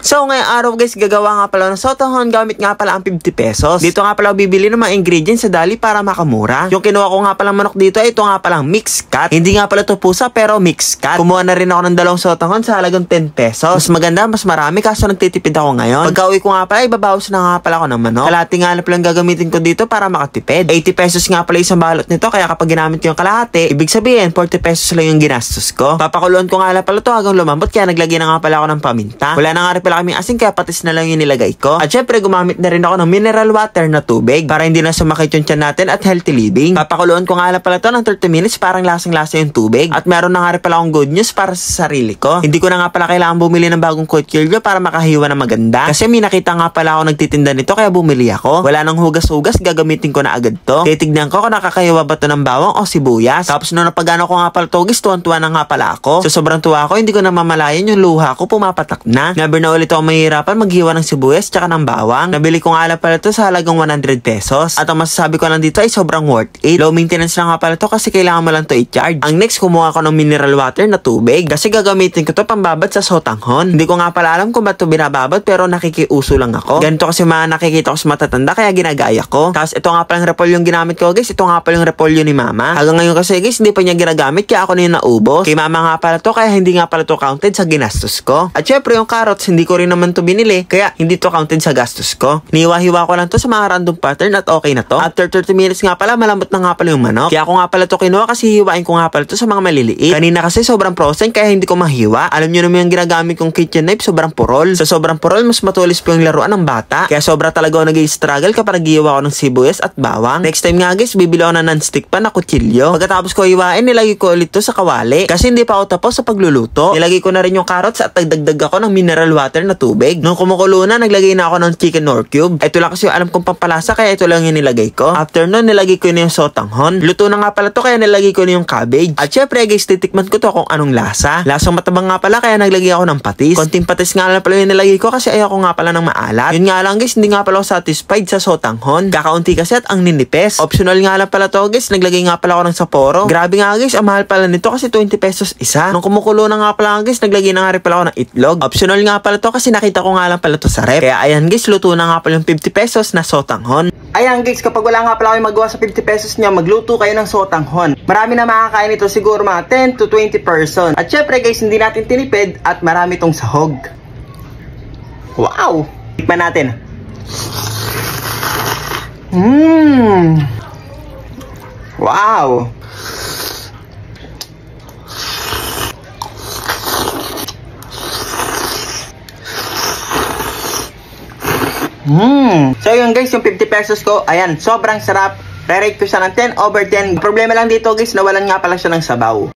So ngayong araw guys, gagawa nga pala ng sotanghon gamit nga pala ang 50 pesos. Dito nga pala bibili ng mga ingredients sa Dali para makamura. Yung kinuha ko nga pala manok dito ay ito nga palang mixed cut. Hindi nga pala ito pusa pero mixed cut. Kumuha na rin ako ng 2 sotanghon sa halagang 10 pesos. Mas maganda, mas marami kaso nagtitipid ako ngayon. Pagka-uwi ko nga pala, ibabawas na nga pala ako ng manok. Kalahati nga na palang gagamitin ko dito para makatipid. 80 pesos nga pala isang balot nito, kaya kapag ginamit ko yung kalahati, ibig sabihin 40 pesos lang yung ginastos ko. Papakuluan ko nga pala ito hanggang lumambot, kaya naglagay na nga pala ako ng paminta. Wala na nga rin pala kaming asin, kaya patis na lang yung nilagay ko. At syempre gumamit na rin ako ng mineral water na tubig para hindi na sumakit yung tiyan natin at healthy living. Papakuluan ko nga pala ito ng 30 minutes parang lasang-lasa yung tubig. At meron na nga rin pala akong good news para sa sarili ko. Hindi ko na nga pala kailangan bumili ng bagong kutsilyo para makahiwa na maganda. Kasi may nakita nga pala ako nagtitinda nito kaya bumili ako. Wala nang hugas-hugas, gagamitin ko na agad to. Titignan ko kung nakakahiwa ba to ng bawang o sibuyas. Tapos nung napagano ko nga pala togis, tuwan-tuwa na nga pala ako. So sobrang tuwa ako, hindi ko na mamalayan yung luha ko, pumapatak na. Never na ulit ako mahihirapan maghiwa ng sibuyas tsaka ng bawang. Nabili ko nga pala to sa halagang 100 pesos. At ang masasabi ko lang dito ay sobrang worth it. Low maintenance lang nga pala to kasi kailangan mo lang to i-charge. Ang next, kumuha ko ng mineral water na tubig kasi gagamitin ko to pambabad sa sotanghon. Hindi ko nga pala alam kung ba't to binababad pero nakikiuso lang ako. Ganito kasi mga nakikita ko sa matatanda kaya ginagaya ko. Tapos ito nga pala yung repolyo yung ginamit ko guys. Ito nga pala yung repolyo ni mama. Hanggang ngayon kasi guys hindi pa niya ginagamit kaya ako na yung naubos. Kay mama nga pala to kaya hindi nga pala to counted sa ginastos ko. At syempre yung carrots hindi ko rin naman to binili kaya hindi to counted sa gastos ko. Niwa-hiwa ko lang to sa mga random pattern at okay na to. After 30 minutes nga pala malambot na nga pala yung manok. Kaya ako nga pala to kinuha kasi hiwain ko nga pala to sa mga maliliit. Kanina kasi sobrang frozen kaya hindi ko mahiwa. Alam nyo naman yung ginagamit kong kitchen knife, sobrang purol. Sa sobrang purol mas matulis po yung laruan ng bata. Kaya sobra talaga ako nag-i-struggle kapag nag-iwa ko ng sibuyas at bawang. Next time nga guys, bibili ako na non-stick pan na kutsilyo. Pagkatapos ko hiwain, nilagay ko ulit to sa kawali. Kasi hindi pa ako tapos sa pagluluto. Nilagay ko na rin yung carrots at nagdagdag ako ng mineral water na tubig. Nung kumukulo na, naglagay na ako ng chicken nor cube. Ito lang kasi yung alam kong pampalasa kaya ito lang yung nilagay ko. After nun, nilagay ko na yung sotanghon. Luto na nga pala to kaya nilagay ko na yung cabbage. At syempre guys, titikman ko to kung anong lasa. Lasang matabang nga pala kaya naglagay ako ng patis. Konting patis nga lang pala yung nilagay ko kasi ayoko nga pala ng maalat. Yun nga lang guys, hindi nga pala ako satisfied sa sotanghon. Kakaunti kasi at ang ninipes. Optional nga lang pala to guys, naglagay nga pala ako ng saporo. Grabe nga guys, ang mahal pala nito kasi 20 pesos isa. Nung kumukulo na nga pala guys, naglagay na nga rin pala ako ng itlog. Optional nga pala to kasi nakita ko nga lang pala to sa rep. Kaya ayan guys, luto na nga pala yung 50 pesos na sotanghon. Ayan guys, kapag wala nga pala kayo magawa sa 50 pesos niya, magluto kayo ng sotanghon. Marami na makakain ito, siguro mga 10 to 20 person. At syempre guys, hindi natin tinipid at marami tong sahog. Wow! Tikman natin. Wow! So yun guys, yung 50 pesos ko, ayan, sobrang sarap. Re-rate ko siya ng 10 over 10. Problema lang dito guys, nawalan nga pala siya ng sabaw.